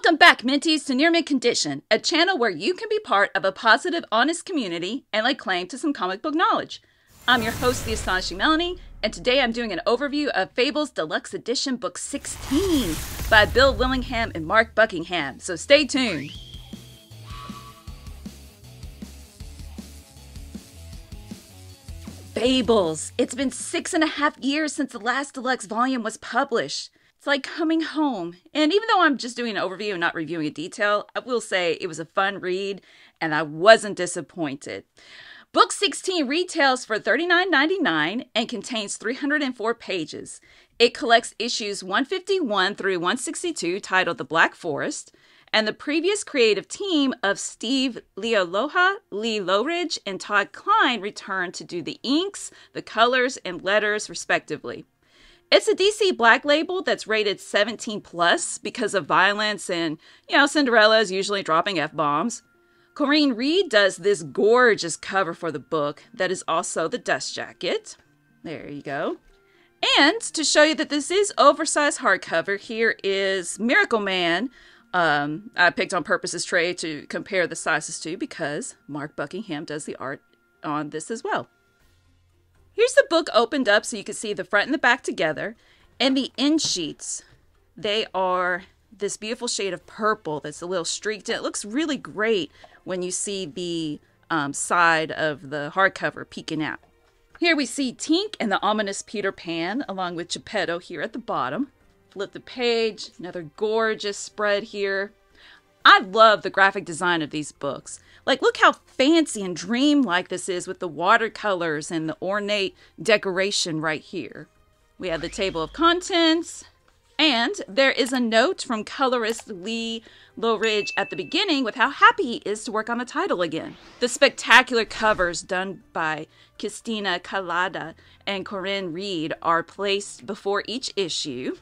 Welcome back, Minties, to Near Mint Condition, a channel where you can be part of a positive, honest community and lay claim to some comic book knowledge. I'm your host, the Astonishing Melanie, and today I'm doing an overview of Fables Deluxe Edition Book 16 by Bill Willingham and Mark Buckingham, so stay tuned. Fables. It's been 6.5 years since the last deluxe volume was published. It's like coming home. And even though I'm just doing an overview and not reviewing in detail, I will say it was a fun read and I wasn't disappointed. Book 16 retails for $39.99 and contains 304 pages. It collects issues 151 through 162 titled The Black Forest, and the previous creative team of Steve Lealoha, Lee Lowridge, and Todd Klein returned to do the inks, the colors, and letters respectively. It's a DC Black label that's rated 17+ because of violence and, Cinderella is usually dropping F-bombs. Corinne Reed does this gorgeous cover for the book that is also the dust jacket. There you go. And to show you that this is oversized hardcover, here is Miracle Man. I picked on purpose this tray to compare the sizes to because Mark Buckingham does the art on this as well. Here's the book opened up so you can see the front and the back together. And the end sheets, they are this beautiful shade of purple that's a little streaked in. It looks really great when you see the side of the hardcover peeking out. Here we see Tink and the ominous Peter Pan along with Geppetto here at the bottom. Flip the page, another gorgeous spread here. I love the graphic design of these books. Like, look how fancy and dreamlike this is with the watercolors and the ornate decoration right here. We have the table of contents, and there is a note from colorist Lee Lowridge at the beginning with how happy he is to work on the title again. The spectacular covers done by Christina Calada and Corinne Reed are placed before each issue.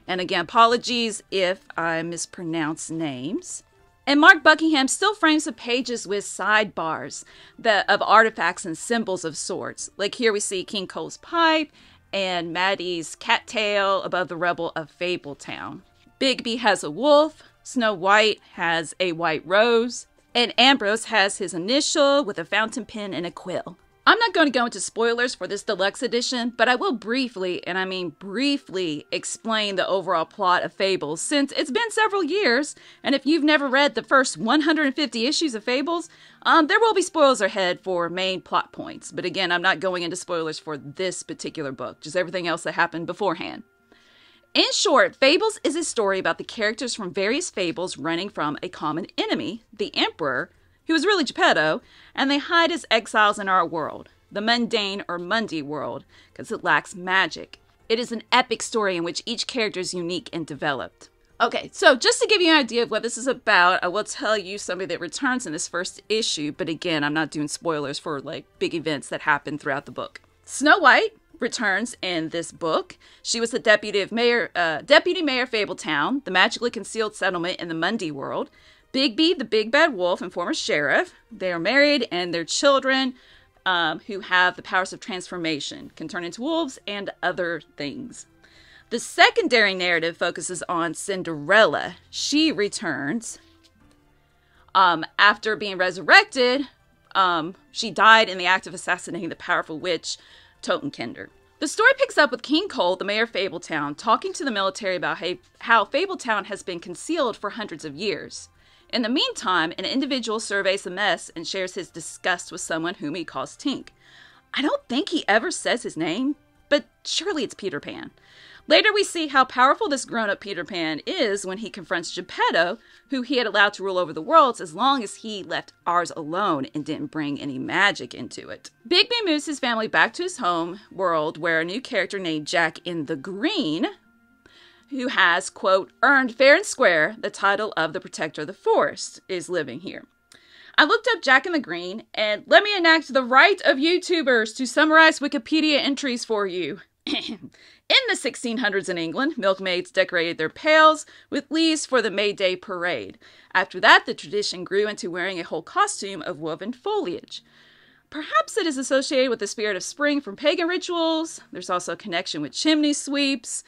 And again, apologies if I mispronounce names. And Mark Buckingham still frames the pages with sidebars of artifacts and symbols of sorts. Like here we see King Cole's pipe and Maddie's cattail above the rubble of Fabletown. Bigby has a wolf, Snow White has a white rose, and Ambrose has his initial with a fountain pen and a quill. I'm not going to go into spoilers for this deluxe edition, but I will briefly, and I mean briefly, explain the overall plot of Fables since it's been several years, and if you've never read the first 150 issues of Fables, there will be spoilers ahead for main plot points. But again, I'm not going into spoilers for this particular book, just everything else that happened beforehand. In short, Fables is a story about the characters from various fables running from a common enemy, the Emperor, who is really Geppetto, and they hide as exiles in our world, the mundane or Mundy world, because it lacks magic. It is an epic story in which each character is unique and developed. Okay, so just to give you an idea of what this is about, I will tell you somebody that returns in this first issue, but again, I'm not doing spoilers for like big events that happen throughout the book. Snow White returns in this book. She was the deputy mayor of Fabletown, the magically concealed settlement in the Mundy world. Bigby, the big bad wolf and former sheriff, they are married and their children who have the powers of transformation, can turn into wolves and other things. The secondary narrative focuses on Cinderella. She returns after being resurrected. She died in the act of assassinating the powerful witch Totenkinder. The story picks up with King Cole, the mayor of Fabletown, talking to the military about how Fabletown has been concealed for hundreds of years. In the meantime, an individual surveys the mess and shares his disgust with someone whom he calls Tink. I don't think he ever says his name, but surely it's Peter Pan. Later we see how powerful this grown-up Peter Pan is when he confronts Geppetto, who he had allowed to rule over the worlds as long as he left ours alone and didn't bring any magic into it. Bigby moves his family back to his home world where a new character named Jack in the Green, who has, quote, earned fair and square the title of the Protector of the Forest, is living here. I looked up Jack in the Green, and let me enact the right of YouTubers to summarize Wikipedia entries for you. In the 1600s in England, milkmaids decorated their pails with leaves for the May Day parade. After that, the tradition grew into wearing a whole costume of woven foliage. Perhaps it is associated with the spirit of spring from pagan rituals. There's also a connection with chimney sweeps.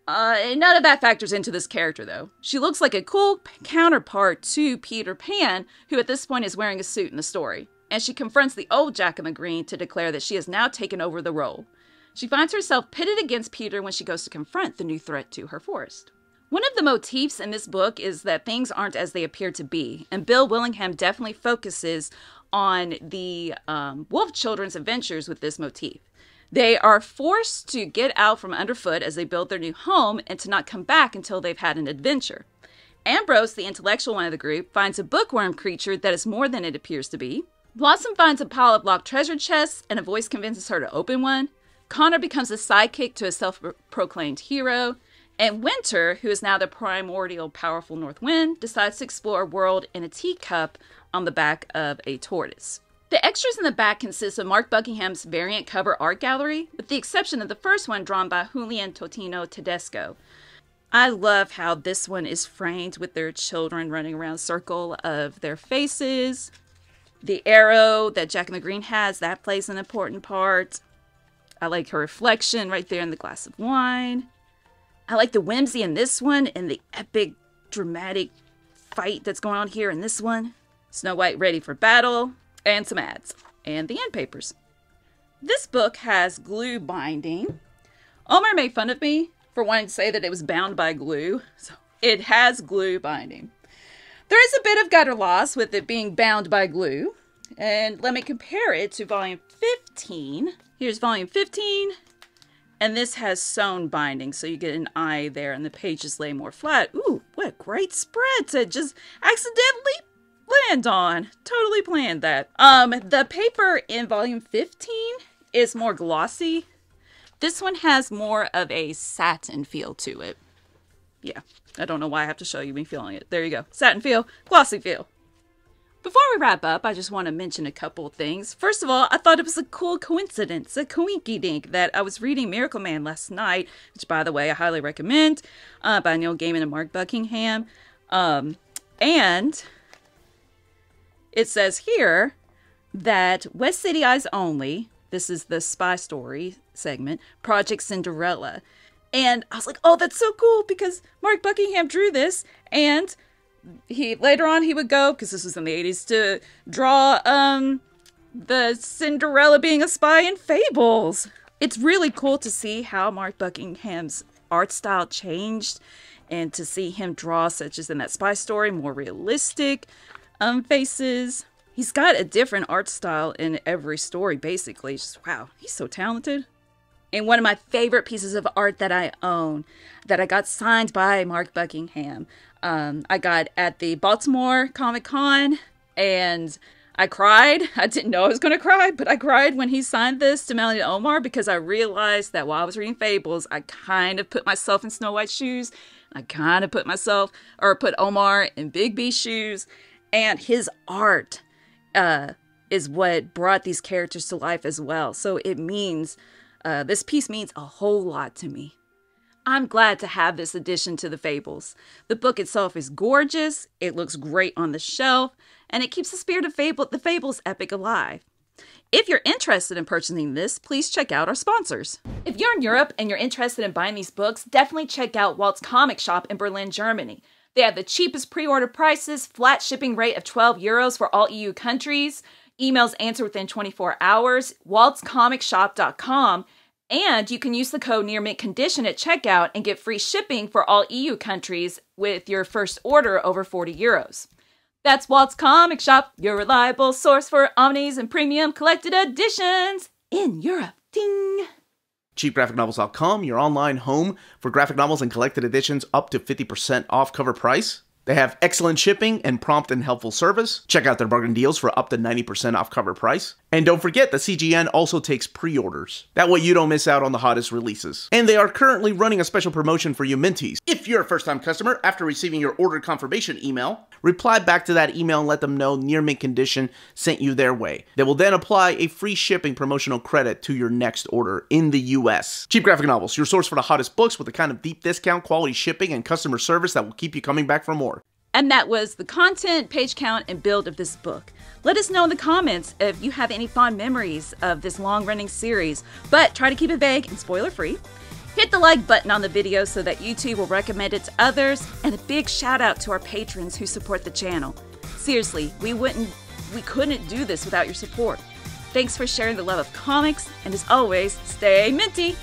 None of that factors into this character, though. She looks like a cool counterpart to Peter Pan, who at this point is wearing a suit in the story. And she confronts the old Jack in the Green to declare that she has now taken over the role. She finds herself pitted against Peter when she goes to confront the new threat to her forest. One of the motifs in this book is that things aren't as they appear to be, and Bill Willingham definitely focuses on the wolf children's adventures with this motif. They are forced to get out from underfoot as they build their new home and to not come back until they've had an adventure. Ambrose, the intellectual one of the group, finds a bookworm creature that is more than it appears to be. Blossom finds a pile of locked treasure chests and a voice convinces her to open one. Connor becomes a sidekick to a self-proclaimed hero. And Winter, who is now the primordial powerful north wind, decides to explore a world in a teacup on the back of a tortoise. The extras in the back consist of Mark Buckingham's variant cover art gallery, with the exception of the first one drawn by Julian Totino Tedesco. I love how this one is framed with their children running around a circle of their faces. The arrow that Jack in the Green has, that plays an important part. I like her reflection right there in the glass of wine. I like the whimsy in this one and the epic, dramatic fight that's going on here in this one. Snow White ready for battle, and some ads, and the end papers. This book has glue binding. Omar made fun of me for wanting to say that it was bound by glue, so it has glue binding. There is a bit of gutter loss with it being bound by glue, and let me compare it to volume 15. Here's volume 15. And this has sewn binding, so you get an eye there, and the pages lay more flat. Ooh, what a great spread to just accidentally land on. Totally planned that. The paper in volume 15 is more glossy. This one has more of a satin feel to it. Yeah, I don't know why I have to show you me feeling it. There you go. Satin feel, glossy feel. Before we wrap up, I just want to mention a couple of things. First of all, I thought it was a cool coincidence, a coinky-dink, that I was reading Miracle Man last night, which, by the way, I highly recommend, by Neil Gaiman and Mark Buckingham. And it says here that West City Eyes Only, this is the spy story segment, Project Cinderella. And I was like, oh, that's so cool, because Mark Buckingham drew this, and later on he would go, because this was in the 80s, to draw the Cinderella being a spy in Fables. It's really cool to see how Mark Buckingham's art style changed, and to see him draw, such as in that spy story, more realistic faces. He's got a different art style in every story, basically. Just, wow, he's so talented. And one of my favorite pieces of art that I own, that I got signed by Mark Buckingham, I got at the Baltimore Comic-Con, and I cried. I didn't know I was going to cry, but I cried when he signed this to Melanie and Omar, because I realized that while I was reading Fables, I kind of put myself in Snow White's shoes. I kind of put Omar in Big B's shoes, and his art is what brought these characters to life as well. So it means, this piece means a whole lot to me. I'm glad to have this addition to the Fables. The book itself is gorgeous, it looks great on the shelf, and it keeps the spirit of the Fables epic alive. If you're interested in purchasing this, please check out our sponsors. If you're in Europe and you're interested in buying these books, definitely check out Walt's Comic Shop in Berlin, Germany. They have the cheapest pre-order prices, flat shipping rate of €12 for all EU countries, emails answered within 24 hours, waltzcomicshop.com, and you can use the code nearmintcondition at checkout and get free shipping for all EU countries with your first order over €40. That's Walt's Comic Shop, your reliable source for omnis and premium collected editions in Europe. Ding! CheapGraphicNovels.com, your online home for graphic novels and collected editions up to 50% off cover price. They have excellent shipping and prompt and helpful service. Check out their bargain deals for up to 90% off cover price. And don't forget, the CGN also takes pre-orders. That way you don't miss out on the hottest releases. And they are currently running a special promotion for you Minties. If you're a first-time customer, after receiving your order confirmation email, reply back to that email and let them know Near Mint Condition sent you their way. They will then apply a free shipping promotional credit to your next order in the US. Cheap Graphic Novels, your source for the hottest books with the kind of deep discount, quality shipping, and customer service that will keep you coming back for more. And that was the content, page count, and build of this book. Let us know in the comments if you have any fond memories of this long-running series, but try to keep it vague and spoiler-free. Hit the like button on the video so that YouTube will recommend it to others, and a big shout out to our patrons who support the channel. Seriously, we couldn't do this without your support. Thanks for sharing the love of comics, and as always, stay minty!